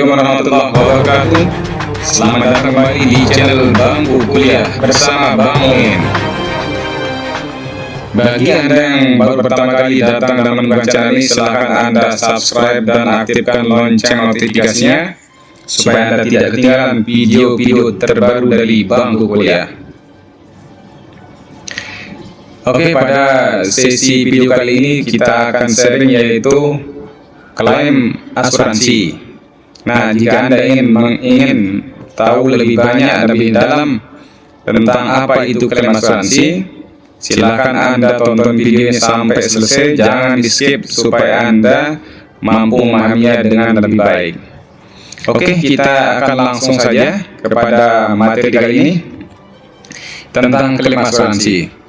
Assalamualaikum warahmatullahi wabarakatuh. Selamat datang kembali di channel Bangku Kuliah bersama Bang Muin. Bagi Anda yang baru pertama kali datang dan menemukan channel ini, silahkan Anda subscribe dan aktifkan lonceng notifikasinya supaya Anda tidak ketinggalan video-video terbaru dari Bangku Kuliah. Oke, pada sesi video kali ini kita akan sharing yaitu klaim asuransi. Nah, jika Anda ingin tahu lebih banyak, lebih dalam tentang apa itu klaim asuransi, silakan Anda tonton video ini sampai selesai, jangan di skip supaya Anda mampu memahaminya dengan lebih baik. Oke, kita akan langsung saja kepada materi kali ini tentang klaim asuransi.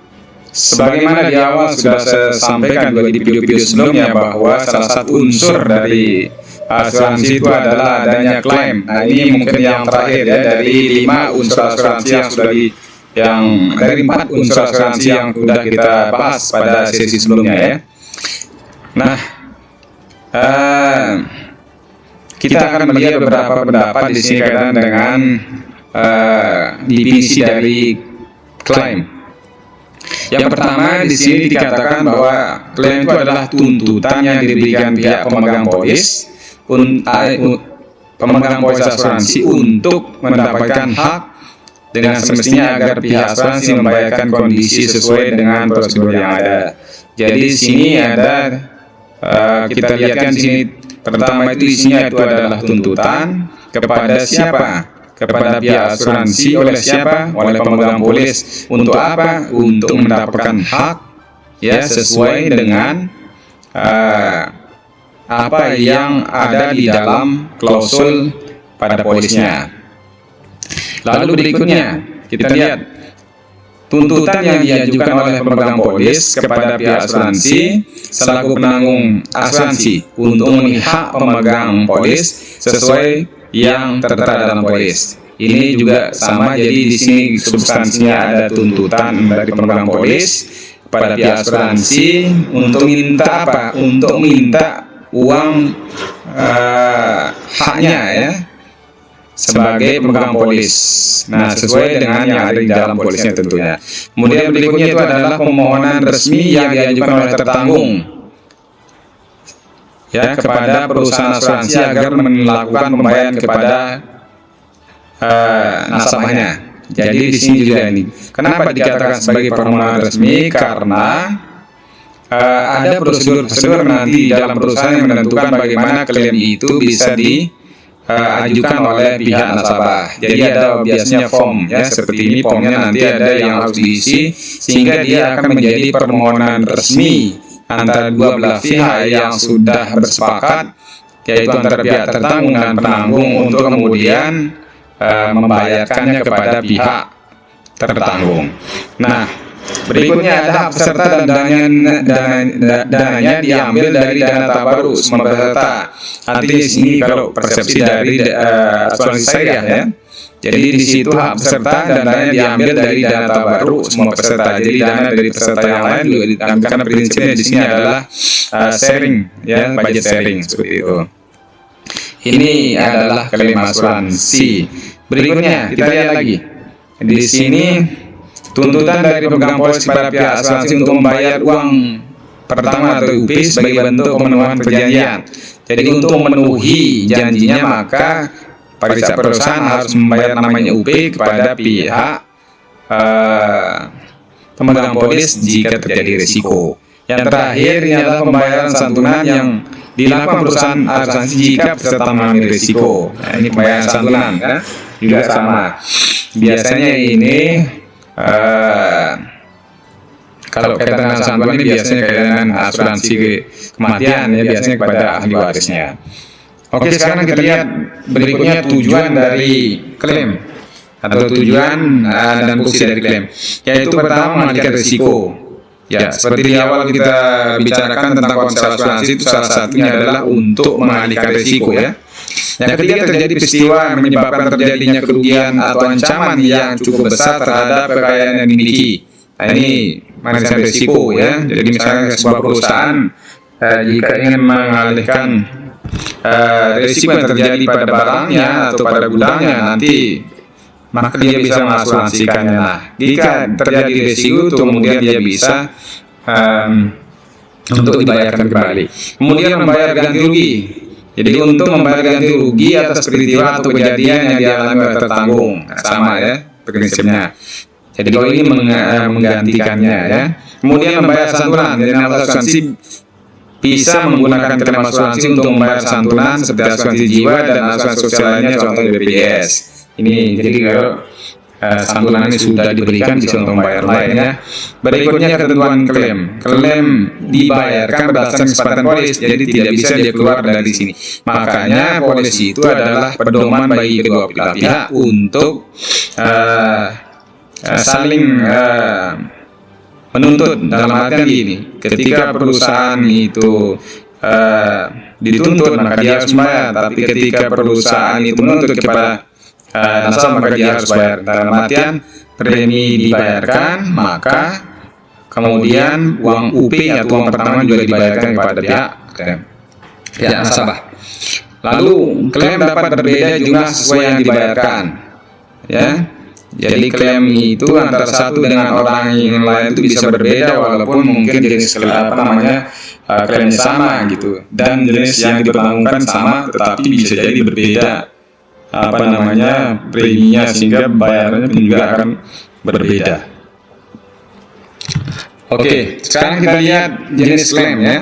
Sebagaimana di awal sudah saya sampaikan juga di video-video sebelumnya bahwa salah satu unsur dari asuransi itu adalah adanya klaim. Nah, ini mungkin yang terakhir ya dari 5 unsur asuransi yang dari 4 unsur asuransi yang sudah kita bahas pada sesi sebelumnya ya. Nah, kita akan melihat beberapa pendapat di sini kaitan dengan definisi dari klaim. Yang pertama, di sini dikatakan bahwa klaim itu adalah tuntutan yang diberikan pihak pemegang polis asuransi untuk mendapatkan hak dengan semestinya agar pihak asuransi membayarkan kondisi sesuai dengan prosedur yang ada. Jadi di sini ada kita lihatkan di sini pertama itu isinya itu adalah tuntutan kepada siapa? Kepada pihak asuransi oleh siapa? Oleh pemegang polis. Untuk apa? Untuk mendapatkan hak ya sesuai dengan apa yang ada di dalam klausul pada polisnya. Lalu berikutnya kita lihat tuntutan yang diajukan oleh pemegang polis kepada pihak asuransi selaku penanggung asuransi untuk memenuhi hak pemegang polis sesuai yang tertera dalam polis. Ini juga sama, jadi di sini substansinya ada tuntutan dari pemegang polis kepada pihak asuransi untuk minta apa? Untuk minta uang haknya ya sebagai pemegang polis. Nah, sesuai dengan yang ada di dalam polisnya tentunya. Kemudian berikutnya itu adalah permohonan resmi yang diajukan oleh tertanggung ya kepada perusahaan asuransi agar melakukan pembayaran kepada nasabahnya. Jadi di sini juga ini. Kenapa dikatakan sebagai permohonan resmi? Karena ada prosedur-prosedur nanti di dalam perusahaan yang menentukan bagaimana klaim itu bisa diajukan oleh pihak nasabah. Jadi ada biasanya form ya seperti ini, formnya nanti ada yang harus diisi sehingga dia akan menjadi permohonan resmi antara dua belah pihak yang sudah bersepakat, yaitu antara pihak tertanggung dan penanggung untuk kemudian membayarkannya kepada pihak tertanggung. Nah, berikutnya ada hak peserta dan dananya diambil dari dana tabaruk semua peserta. Artinya di sini kalau persepsi dari asuransi syariah ya. Jadi di situ hak peserta dan dananya diambil dari dana tabaruk semua peserta. Jadi dana dari peserta yang lain juga diambil karena prinsipnya di sini adalah sharing ya, budget sharing seperti itu. Ini adalah klaim asuransi. Berikutnya kita lihat lagi. Di sini tuntutan dari pemegang polis kepada pihak asuransi untuk membayar uang pertama atau UP sebagai bentuk pemenuhan perjanjian. Jadi untuk memenuhi janjinya maka perusahaan harus membayar namanya UP kepada pihak pemegang polis jika terjadi risiko. Yang terakhir ini adalah pembayaran santunan yang dilakukan perusahaan asuransi jika peserta mengalami risiko. Nah, ini pembayaran santunan ya, juga sama. Biasanya ini kalau kaitan dengan santunan ini biasanya kaitan dengan asuransi kematian ya, biasanya kepada ahli warisnya. Oke, sekarang kita lihat berikutnya tujuan dari klaim atau tujuan dan fungsi dari klaim, yaitu pertama mengalihkan risiko. Ya, seperti di awal kita bicarakan tentang konsep asuransi itu salah satunya adalah untuk mengalihkan risiko ya. Yang ketiga, terjadi peristiwa yang menyebabkan terjadinya kerugian atau ancaman yang cukup besar terhadap kekayaan yang dimiliki. Nah, ini mengalihkan risiko ya. Jadi misalnya sebuah perusahaan jika ingin mengalihkan risiko yang terjadi pada barangnya atau pada gudangnya nanti, maka dia bisa mengasuransikannya. Nah, jika terjadi risiko itu kemudian dia bisa untuk dibayarkan kembali. Kemudian membayar ganti rugi. Jadi untuk membayar ganti rugi atas peristiwa atau kejadian yang dialami oleh tertanggung, sama ya prinsipnya. Jadi kalau ini menggantikannya ya. Kemudian membayar santunan. Jadi asuransi bisa menggunakan klaim asuransi untuk membayar santunan seperti asuransi jiwa dan asuransi sosial lainnya, contohnya BPJS. Ini jadi kalau santunan ini sudah diberikan bisa untuk membayar lainnya. Berikutnya ketentuan klaim. Klaim dibayarkan berdasarkan kesepakatan polis, jadi tidak bisa dia keluar dari sini. Makanya polis itu adalah pedoman bagi kedua belah pihak untuk saling menuntut, dalam artian gini, ketika perusahaan itu dituntut maka dia harus bayar, tapi ketika perusahaan itu menuntut kepada nasabah maka dia harus bayar. Dalam artian premi dibayarkan, maka kemudian uang UP atau uang pertama juga dibayarkan kepada pihak nasabah. Lalu klaim dapat berbeda jumlah sesuai yang dibayarkan, ya. Jadi klaim itu antara satu dengan orang yang lain itu bisa berbeda walaupun mungkin jenis klaimnya sama gitu, dan jenis yang dipertanggungkan sama, tetapi bisa jadi berbeda preminya, sehingga bayarannya pun juga akan berbeda. Oke, sekarang kita lihat jenis klaim ya.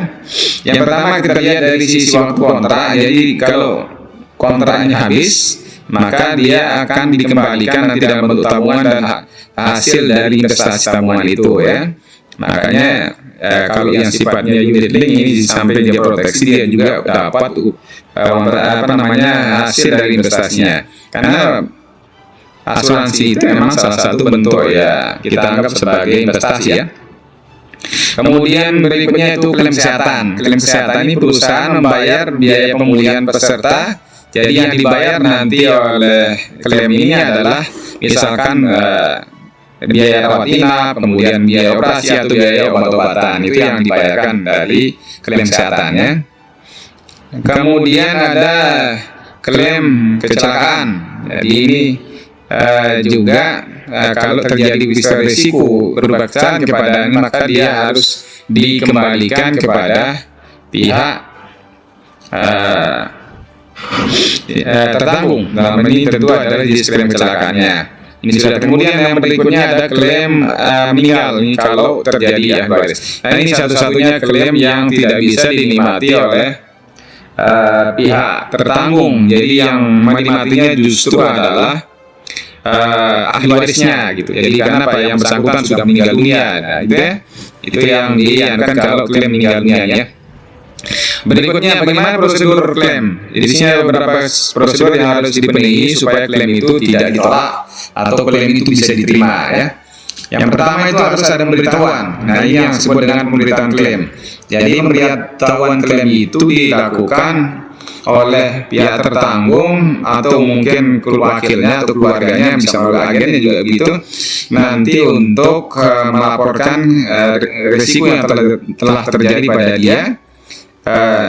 Yang pertama kita lihat dari sisi waktu kontrak. Jadi kalau kontraknya habis, maka dia akan dikembalikan nanti dalam bentuk tabungan dan hasil dari investasi tabungan itu ya. Makanya kalau yang sifatnya unit link ini sampai dia proteksi, dia juga dapat hasil dari investasinya. Karena asuransi itu memang salah satu bentuk ya kita anggap sebagai investasi ya. Kemudian berikutnya itu klaim kesehatan. Klaim kesehatan ini perusahaan membayar biaya pemulihan peserta. Jadi yang dibayar nanti oleh klaim ini adalah misalkan biaya rawat inap, kemudian biaya operasi atau biaya obat-obatan, itu yang dibayarkan dari klaim kesehatan ya. Kemudian ada klaim kecelakaan. Jadi ini juga kalau terjadi risiko berupa kecelakaan kepada ini, maka dia harus dikembalikan kepada pihak tertanggung. Dalam ini tentu adalah jenis klaim kecelakaannya. Ini sudah. Kemudian yang berikutnya ada klaim meninggal. Ini kalau terjadi ya virus. Nah ini satu-satunya klaim yang tidak bisa dinikmati oleh pihak tertanggung. Jadi yang menikmatinya justru adalah ahli warisnya gitu. Jadi karena apa, yang bersangkutan sudah meninggal dunia. Nah, itu yang dianggap kalau klaim meninggal dunia ya. Berikutnya bagaimana prosedur klaim. Jadi di sini ada beberapa prosedur yang harus dipenuhi supaya klaim itu tidak ditolak atau klaim itu bisa diterima ya. Yang pertama itu harus ada pemberitahuan. Nah ini yang disebut dengan pemberitahuan klaim. Jadi pemberitahuan klaim itu dilakukan oleh pihak tertanggung atau mungkin wakilnya atau keluarganya, bisa melalui agennya juga begitu, nanti untuk melaporkan risiko yang telah terjadi pada dia.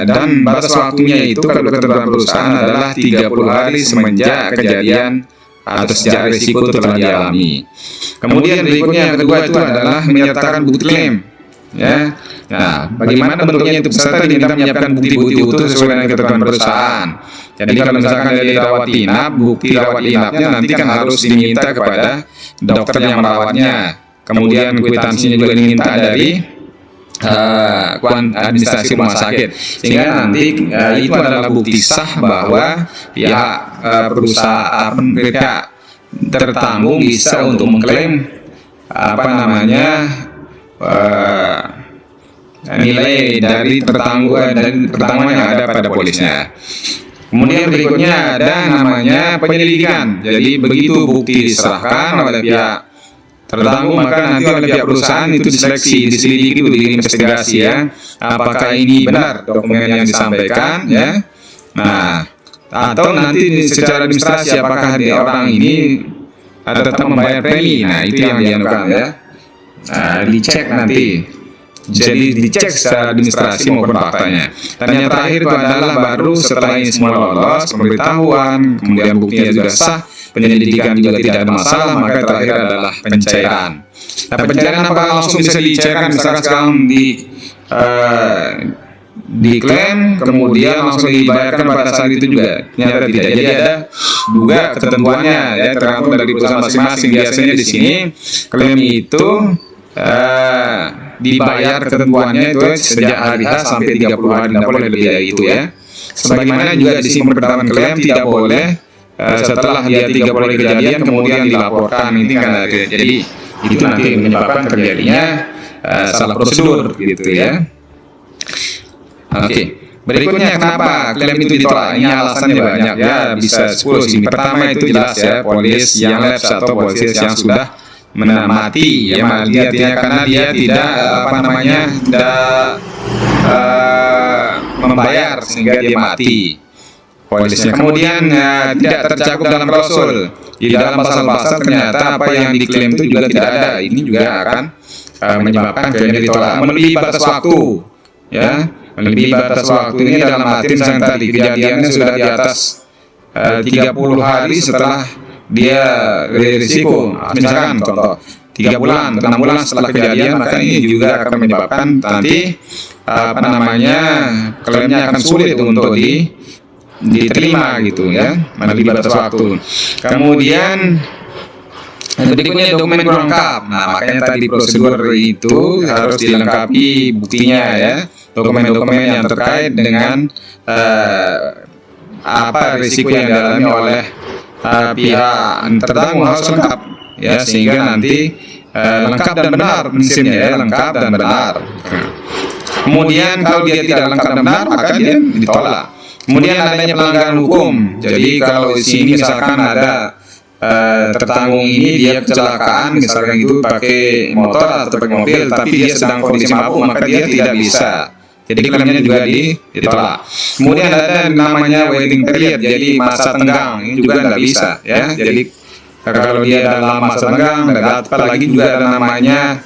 Dan batas waktunya itu kalau ketentuan perusahaan adalah 30 hari semenjak kejadian atau sejak risiko itu telah dialami. Kemudian berikutnya yang kedua itu adalah menyertakan bukti klaim ya. Nah, bagaimana bentuknya itu? Peserta diminta menyiapkan bukti-bukti utuh sesuai dengan ketentuan perusahaan. Jadi kalau misalkan dari rawat inap, bukti rawat inapnya nanti kan harus diminta kepada dokter yang merawatnya. Kemudian kwitansinya juga diminta dari administrasi rumah sakit, sehingga nanti itu adalah bukti sah bahwa pihak perusahaan, pihak tertanggung bisa untuk mengklaim nilai dari tertanggungan yang ada pada polisnya. Kemudian berikutnya ada namanya penyelidikan. Jadi begitu bukti diserahkan oleh pihak tertanggung, maka nanti oleh pihak perusahaan itu diseleksi, diselidiki, diinvestigasi ya, apakah ini benar dokumen yang disampaikan ya. Nah, atau nanti secara administrasi apakah orang ini tetap membayar premi. Nah, itu yang dianukan ya. Nah, dicek nanti Jadi dicek secara administrasi maupun faktanya. Dan yang terakhir itu adalah baru setelah ini semua lolos, pemberitahuan, kemudian buktinya juga sah, penyelidikan juga tidak ada masalah, maka terakhir adalah pencairan. Nah, pencairan apakah langsung bisa dicairkan misalkan sekarang diklaim kemudian langsung dibayarkan pada saat itu juga? Nyata tidak. Jadi ada juga ketentuannya ya, tergantung dari perusahaan masing-masing. Biasanya di sini klaim itu dibayar ketentuannya itu sejak hari H sampai 30 hari, tidak boleh lebih dari itu ya. Sebagaimana juga di sini pemberitahuan klaim tidak boleh setelah dia 30 hari kejadian kemudian dilaporkan, ini kan ada. Jadi itu nanti menyebabkan terjadinya salah prosedur gitu ya. Oke. Berikutnya, kenapa klaim itu ditolak? Ini alasannya banyak ya, bisa 10 sini. Pertama itu jelas ya, polis yang lapse atau polis yang sudah mati ya, karena dia tidak membayar sehingga dia mati polisnya. Kemudian tidak tercakup dalam klausul. Di dalam pasal-pasal ternyata apa yang diklaim itu juga tidak ada. Ini juga akan menyebabkan klaimnya ditolak. Melebihi batas waktu ya, melebihi batas waktu ini dalam arti misalnya tadi kejadiannya sudah di atas 30 hari setelah dia risiko, misalkan contoh 3 bulan, 6 bulan setelah kejadian, maka ini juga akan menyebabkan nanti klaimnya akan sulit untuk diterima gitu ya, melebihi batas waktu. Kemudian berikutnya dokumen kurang lengkap. Nah, makanya tadi prosedur itu harus dilengkapi buktinya ya, dokumen-dokumen yang terkait dengan risiko yang dialami oleh pihak tertanggung harus lengkap ya, sehingga nanti lengkap dan benar prinsipnya ya, lengkap dan benar. Kemudian kalau dia tidak lengkap dan benar maka dia ditolak. Kemudian adanya pelanggaran hukum. Jadi kalau di sini misalkan ada tertanggung ini dia kecelakaan misalkan itu pakai motor atau pakai mobil, tapi dia sedang kondisi mabuk, maka dia tidak bisa. Jadi klaimnya juga ditolak. Kemudian ada namanya waiting period, jadi masa tenggang, ini juga tidak bisa ya. Jadi kalau dia dalam masa tenggang, apalagi juga ada namanya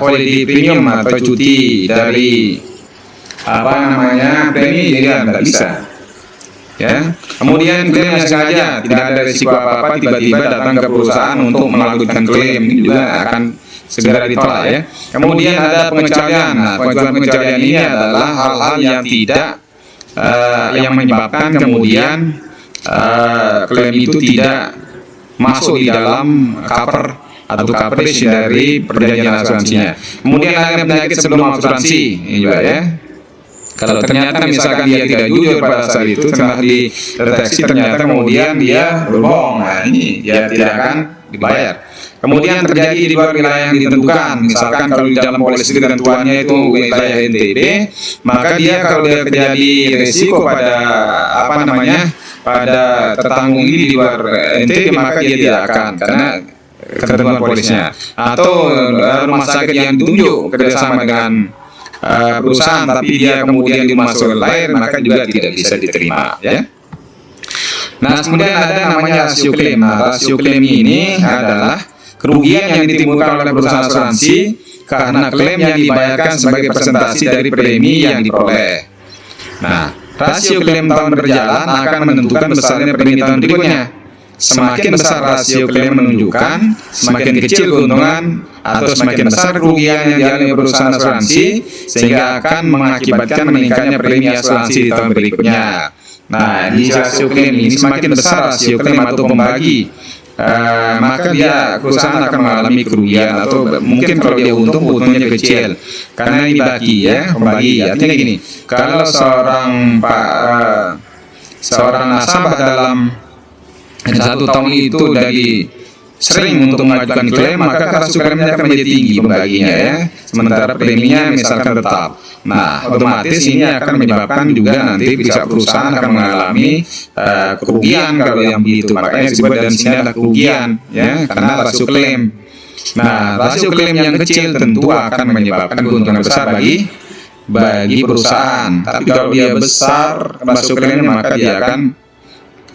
holiday premium atau cuti dari premi, jadi tidak bisa ya. Kemudian klaim yang sengaja, tidak ada risiko apa-apa, tiba-tiba datang ke perusahaan untuk melakukan klaim, ini juga akan segera ditolak ya. Kemudian ada pengecualian. Nah, pengecualian ini adalah hal-hal yang tidak yang menyebabkan kemudian klaim itu tidak masuk di dalam cover atau coverage dari perjanjian asuransinya. Kemudian ada penyakit sebelum asuransi, ini juga ya. Kalau ternyata misalkan dia tidak jujur pada saat itu, setelah dideteksi ternyata kemudian dia berbohong, nah ini dia tidak akan dibayar. Kemudian terjadi di luar wilayah yang ditentukan, misalkan kalau di dalam polisi ketentuannya itu wilayah NTB, maka dia kalau dia terjadi risiko pada pada tertanggung ini di luar NTB, maka dia tidak akan, karena ketentuan polisnya. Atau rumah sakit yang ditunjuk kerjasama dengan perusahaan, tapi dia kemudian dimasuk lain, maka juga tidak bisa diterima ya. Nah, kemudian ada namanya rasio klaim. Nah, rasio klaim ini adalah kerugian yang ditimbulkan oleh perusahaan asuransi karena klaim yang dibayarkan sebagai presentasi dari premi yang diperoleh. Nah, rasio klaim tahun berjalan akan menentukan besarnya premi tahun berikutnya. Semakin besar rasio klaim menunjukkan, semakin kecil keuntungan atau semakin besar kerugian yang dialami perusahaan asuransi, sehingga akan mengakibatkan meningkatnya premi asuransi di tahun berikutnya. Nah, di rasio klaim ini semakin besar rasio klaim atau pembagi, maka dia perusahaan akan mengalami kerugian, atau mungkin kalau dia untung, untungnya kecil karena ini bagi ya, pembagi. Artinya gini, kalau seorang nasabah dalam 1 tahun itu dari sering untuk mengajukan klaim, maka rasio klaimnya akan menjadi tinggi pembaginya ya, sementara preminya misalkan tetap. Nah, otomatis ini akan menyebabkan juga nanti pihak perusahaan akan mengalami kerugian kalau yang begitu. Makanya disebut dan sini adalah kerugian ya, karena rasio klaim. Nah, rasio klaim yang kecil tentu akan menyebabkan keuntungan besar bagi perusahaan. Tapi kalau dia besar rasio klaimnya, maka dia akan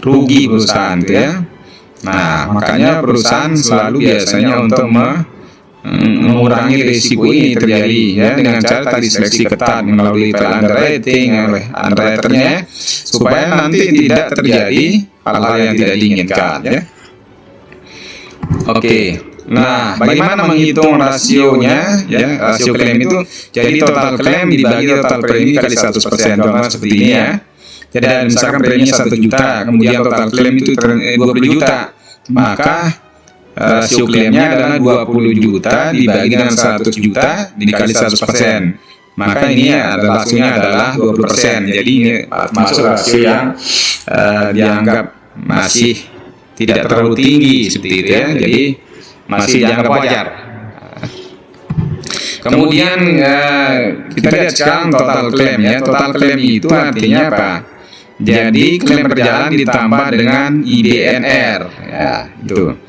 rugi perusahaan ya. Nah, makanya perusahaan selalu biasanya untuk mengurangi risiko ini terjadi ya dengan cara tadi seleksi ketat melalui file underwriting oleh underwriternya supaya nanti tidak terjadi hal-hal yang tidak diinginkan ya. Oke. Nah, bagaimana menghitung rasionya ya? Rasio klaim itu jadi total klaim dibagi total premi kali 100%. Contohnya seperti ini ya. Jadi misalkan preminya 1 juta, kemudian total klaim itu 20 juta. Maka rasio klaimnya adalah 20 juta dibagi dengan 100 juta dikali 100%. Maka ini adalah rasionya adalah 20%. Jadi ini masuk rasio yang dianggap masih tidak terlalu tinggi seperti itu ya. Jadi masih dianggap wajar. Kemudian kita lihat sekarang total klaim ya. Total klaim itu artinya apa? Jadi klaim berjalan ditambah dengan IBNR ya, itu.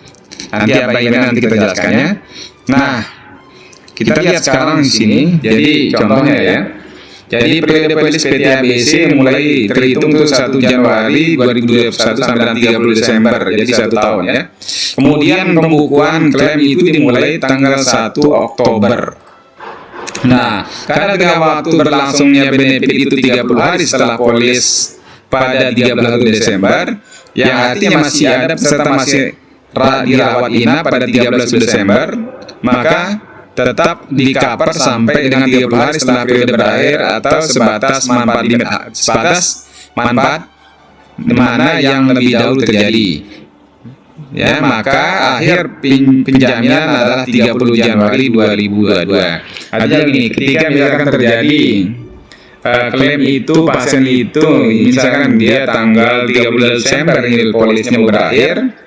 Nanti kita jelaskannya. Nah, kita lihat sekarang di sini. Jadi contohnya ya. Jadi periode polis PT ABC mulai terhitung tuh 1 Januari 2021 sampai dengan 30 Desember, jadi 1 tahun ya. Kemudian pembukuan klaim itu dimulai tanggal 1 Oktober. Nah, karena dengan waktu berlangsungnya benefit itu 30 hari setelah polis pada 31 Desember, yang artinya masih ada peserta masih dirawat inap pada 13 Desember, maka tetap di cover sampai dengan 30 hari setelah periode berakhir atau sebatas manfaat limit, sebatas manfaat mana yang lebih dahulu terjadi. Ya, maka akhir penjaminan adalah 30 Januari 2022. Artinya begini, ketika misalkan terjadi klaim itu pasien itu misalkan dia tanggal 30 Desember ini polisnya berakhir,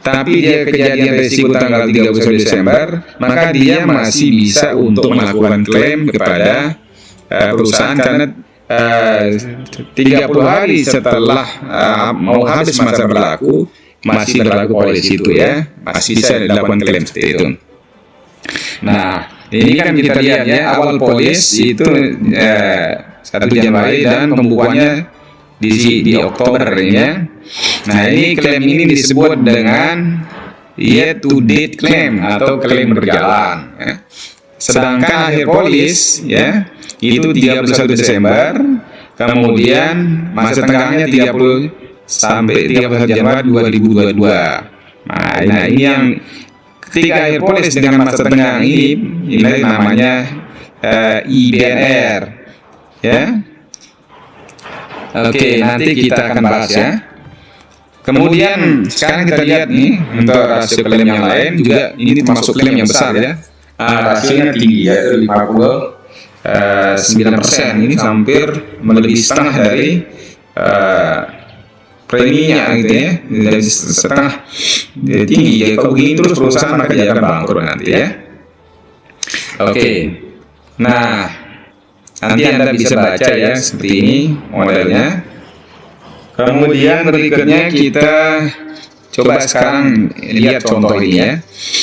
tapi dia kejadian risiko tanggal 31 Desember, maka dia masih bisa untuk melakukan klaim kepada perusahaan karena 30 hari setelah mau habis masa berlaku masih berlaku polis itu ya, masih bisa dilakukan klaim seperti itu. Nah, ini kan kita lihat ya, awal polis itu 1 Januari dan pembukuannya di Oktober ini ya. Nah, ini klaim ini disebut dengan yet to date claim atau klaim berjalan ya. Sedangkan akhir polis ya itu 31 Desember, kemudian masa tenggangnya 30 sampai 31 Januari 2022. Nah, ini yang ketika akhir polis dengan masa tenggang ini namanya IBNR ya. Oke, nanti kita akan bahas ya. Kemudian sekarang kita lihat nih untuk rasio klaim yang lain juga, ini termasuk klaim yang besar ya. Rasionya tinggi ya, 59%. Ini hampir melebihi setengah dari preminya gitu ya. Dari setengah tinggi ya. Kalau begini terus perusahaan maka dia akan bangkrut nanti ya. Oke. Nah, nanti Anda bisa baca ya seperti ini modelnya. Kemudian berikutnya kita coba sekarang lihat contoh ini ya.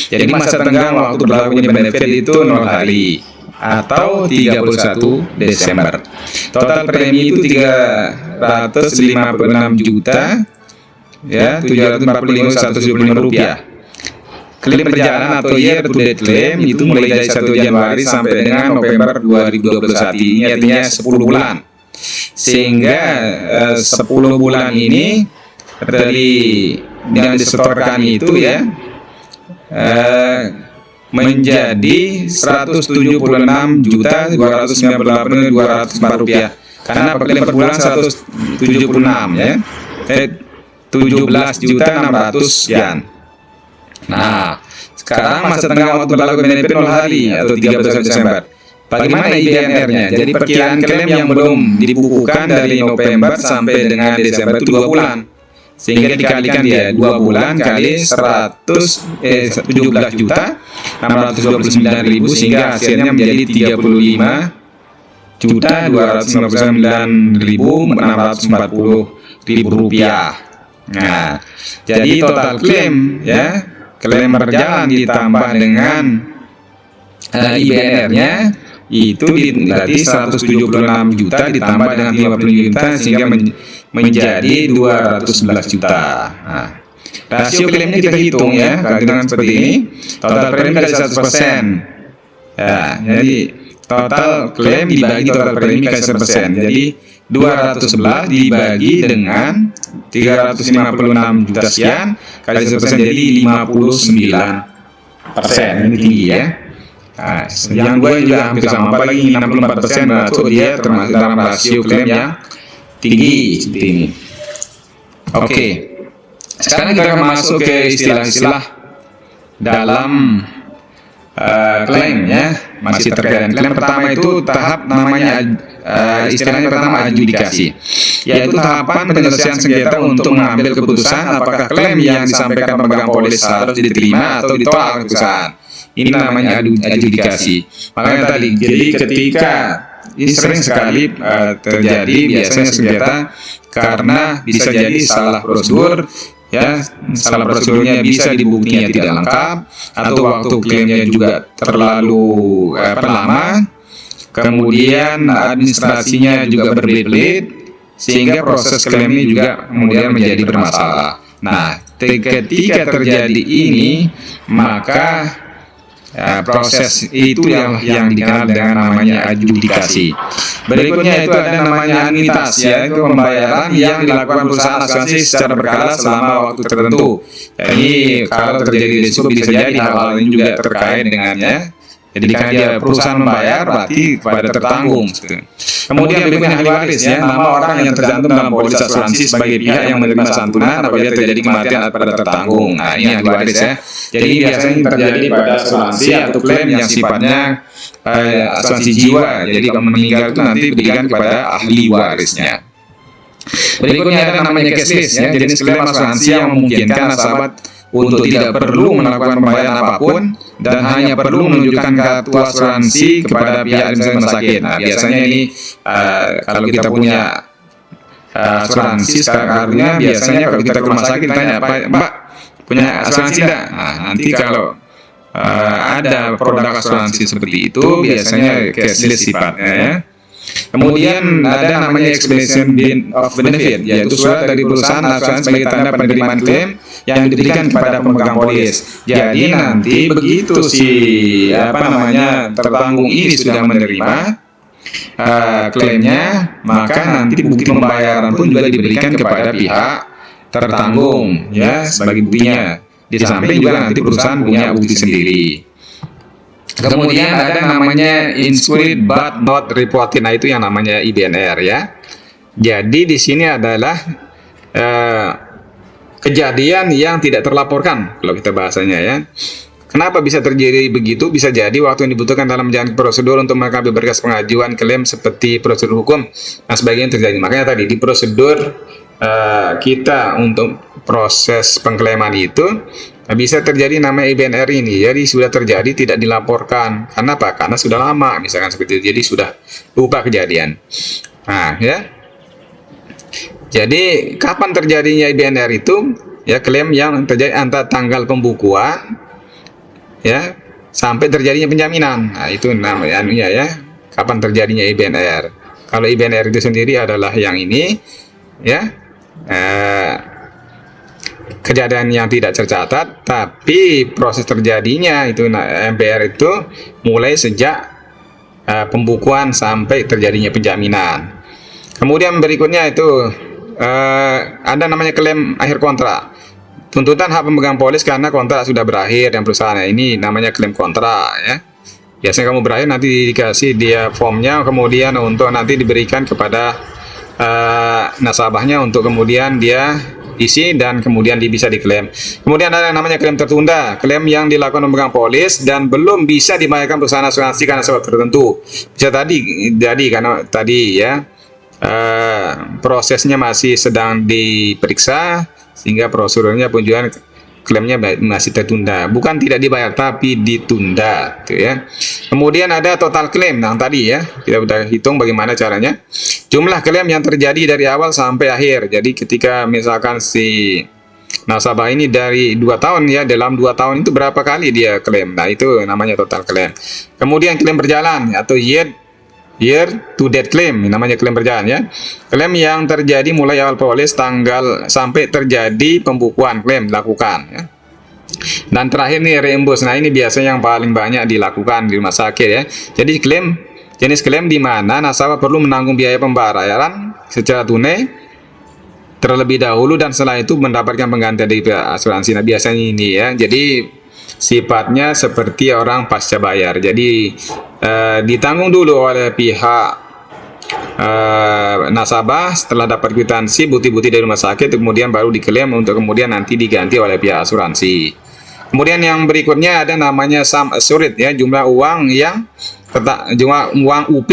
Jadi masa tenggang waktu berlakunya benefit itu 0 hari atau 31 Desember. Total premi itu 356 juta ya, 745.175 rupiah. Klaim perjalanan atau year to date claim itu mulai dari 1 Januari sampai dengan November 2021. Ini artinya 10 bulan. Sehingga 10 bulan ini dari yang disetorkan itu ya menjadi 176.298.204 rupiah. Karena klaim per bulan 176 ya. 17.600 yen. Nah, sekarang masa tenggang waktu berlaku benefit 0 hari atau 31 Desember. Bagaimana IBNR-nya? Jadi perkiraan klaim yang belum dibukukan dari November sampai dengan Desember itu 2 bulan. Sehingga dikalikan dia 2 bulan kali 17 juta 629.000 sehingga hasilnya menjadi 35 juta 259.640 rupiah. Nah, jadi total klaim ya, klaim berjalan ditambah dengan IBNR-nya itu berarti 176 juta ditambah dengan 50 juta sehingga menjadi 211 juta. Nah, Rasio klaimnya kita hitung ya, dengan seperti ini. Total premi kali 100%. Ya, jadi total klaim dibagi total premi kali 100%. Jadi 211 dibagi dengan 356 juta sekian kali 100%, jadi 59%. Ini tinggi ya. Nah, yang dua juga hampir sama, apalagi 64%, berarti dia termasuk dalam rasio klaim yang tinggi seperti ini. Oke. Sekarang kita akan masuk ke istilah-istilah dalam klaim ya, masih terkait dengan klaim. Pertama itu tahap namanya istilahnya pertama adjudikasi, yaitu tahapan penyelesaian sengketa untuk mengambil keputusan apakah klaim yang disampaikan pemegang polis harus diterima atau ditolak perusahaan. Ini namanya adjudikasi. Makanya tadi, jadi ketika ini sering sekali terjadi biasanya sengketa karena bisa jadi salah prosedur. Ya, salah prosedurnya bisa dibuktinya tidak lengkap, atau waktu klaimnya juga terlalu lama, kemudian administrasinya juga berbelit-belit, sehingga proses klaimnya juga kemudian menjadi bermasalah. Nah, ketika terjadi ini, maka proses itu yang dikenal dengan namanya adjudikasi. Berikutnya itu ada namanya anuitas, yaitu pembayaran yang dilakukan perusahaan asuransi secara berkala selama waktu tertentu. Jadi kalau terjadi risiko bisa jadi hal-hal ini juga terkait dengannya. Jadi karena dia perusahaan membayar berarti kepada tertanggung. Kemudian berikutnya ahli waris ya, nama orang yang tercantum dalam polis asuransi sebagai pihak yang menerima santunan apabila terjadi kematian pada tertanggung. Nah, ini ahli waris ya. Jadi biasanya terjadi pada asuransi atau klaim yang sifatnya asuransi jiwa. Jadi kalau meninggal itu nanti diberikan kepada ahli warisnya. Berikutnya ada namanya cashless ya, jenis klaim asuransi yang memungkinkan nasabah untuk tidak perlu melakukan pembayaran apapun dan hanya perlu menunjukkan kartu asuransi kepada pihak rumah sakit. Nah, biasanya ini kalau kita punya asuransi kartunya, biasanya kalau kita ke rumah sakit tanya, Mbak punya asuransi enggak? Nah, nanti kalau ada produk asuransi seperti itu biasanya cashless sifatnya ya. Kemudian ada namanya explanation of benefit, yaitu surat dari perusahaan asuransi sebagai tanda penerimaan klaim yang diberikan kepada pemegang polis. Jadi nanti begitu si tertanggung ini sudah menerima klaimnya, maka nanti bukti pembayaran pun juga diberikan kepada pihak tertanggung ya sebagai buktinya. Di samping juga nanti perusahaan punya bukti sendiri. Kemudian ada namanya insured but not reported. Nah, itu yang namanya IBNR ya. Jadi di sini adalah kejadian yang tidak terlaporkan kalau kita bahasanya ya. Kenapa bisa terjadi begitu? Bisa jadi waktu yang dibutuhkan dalam menjalani prosedur untuk melengkapi berkas pengajuan klaim seperti prosedur hukum. Nah, sebagainya terjadi. Makanya tadi di prosedur kita untuk proses pengklaiman itu bisa terjadi namanya IBNR ini. Jadi sudah terjadi tidak dilaporkan. Karena apa? Karena sudah lama, misalkan seperti itu. Jadi sudah lupa kejadian. Nah, ya. Jadi kapan terjadinya IBNR itu? Ya, klaim yang terjadi antara tanggal pembukuan ya sampai terjadinya penjaminan. Nah, itu namanya anunya ya. Kapan terjadinya IBNR? Kalau IBNR itu sendiri adalah yang ini ya. Kejadian yang tidak tercatat, tapi proses terjadinya itu MPR itu mulai sejak pembukuan sampai terjadinya penjaminan. Kemudian berikutnya itu ada namanya klaim akhir kontrak. Tuntutan hak pemegang polis karena kontrak sudah berakhir dan perusahaan. Ini namanya klaim kontrak ya. Biasanya kamu berakhir nanti dikasih dia formnya, kemudian untuk nanti diberikan kepada nasabahnya untuk kemudian dia isi dan kemudian bisa diklaim. Kemudian ada yang namanya klaim tertunda, klaim yang dilakukan pemegang polis dan belum bisa dibayarkan perusahaan asuransi karena sebab tertentu. Bisa jadi karena tadi ya prosesnya masih sedang diperiksa sehingga prosedurnya pun juga klaimnya masih tertunda, bukan tidak dibayar tapi ditunda gitu ya. Kemudian ada total klaim. Nah, tadi ya kita sudah hitung bagaimana caranya. Jumlah klaim yang terjadi dari awal sampai akhir. Jadi ketika misalkan si nasabah ini dari 2 tahun ya, dalam 2 tahun itu berapa kali dia klaim. Nah, itu namanya total klaim. Kemudian klaim berjalan atau yet year to date claim, namanya klaim berjalan ya. Klaim yang terjadi mulai awal polis tanggal sampai terjadi pembukuan klaim dilakukan ya. Dan terakhir nih reimburse. Nah, ini biasanya yang paling banyak dilakukan di rumah sakit ya. Jadi jenis klaim di mana nasabah perlu menanggung biaya pembayaran secara tunai terlebih dahulu dan setelah itu mendapatkan penggantian dari pihak asuransi. Nah, biasanya ini ya. Jadi sifatnya seperti orang pasca bayar. Jadi ditanggung dulu oleh pihak nasabah setelah dapat kwitansi, bukti-bukti dari rumah sakit, kemudian baru diklaim untuk kemudian nanti diganti oleh pihak asuransi. Kemudian yang berikutnya ada namanya sum assured ya, jumlah uang yang jumlah uang UP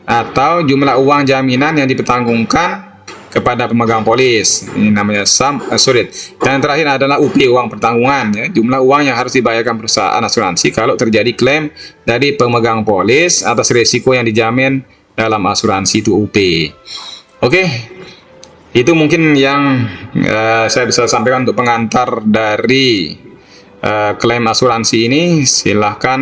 atau jumlah uang jaminan yang dipertanggungkan kepada pemegang polis. Ini namanya sum assured. Dan yang terakhir adalah UP, uang pertanggungan ya, jumlah uang yang harus dibayarkan perusahaan asuransi kalau terjadi klaim dari pemegang polis atas risiko yang dijamin dalam asuransi itu UP. Oke, itu mungkin yang saya bisa sampaikan untuk pengantar dari klaim asuransi ini. Silahkan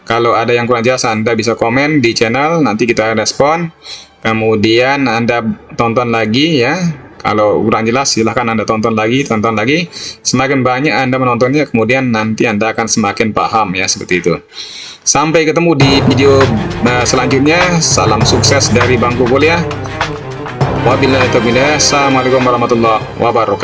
kalau ada yang kurang jelas Anda bisa komen di channel, nanti kita respon. Kemudian Anda tonton lagi ya. Kalau kurang jelas silahkan Anda tonton lagi. Semakin banyak Anda menontonnya, kemudian nanti Anda akan semakin paham ya, seperti itu. Sampai ketemu di video selanjutnya. Salam sukses dari Bangku Kuliah. Wabillahi taufiq. Assalamualaikum warahmatullahi wabarakatuh.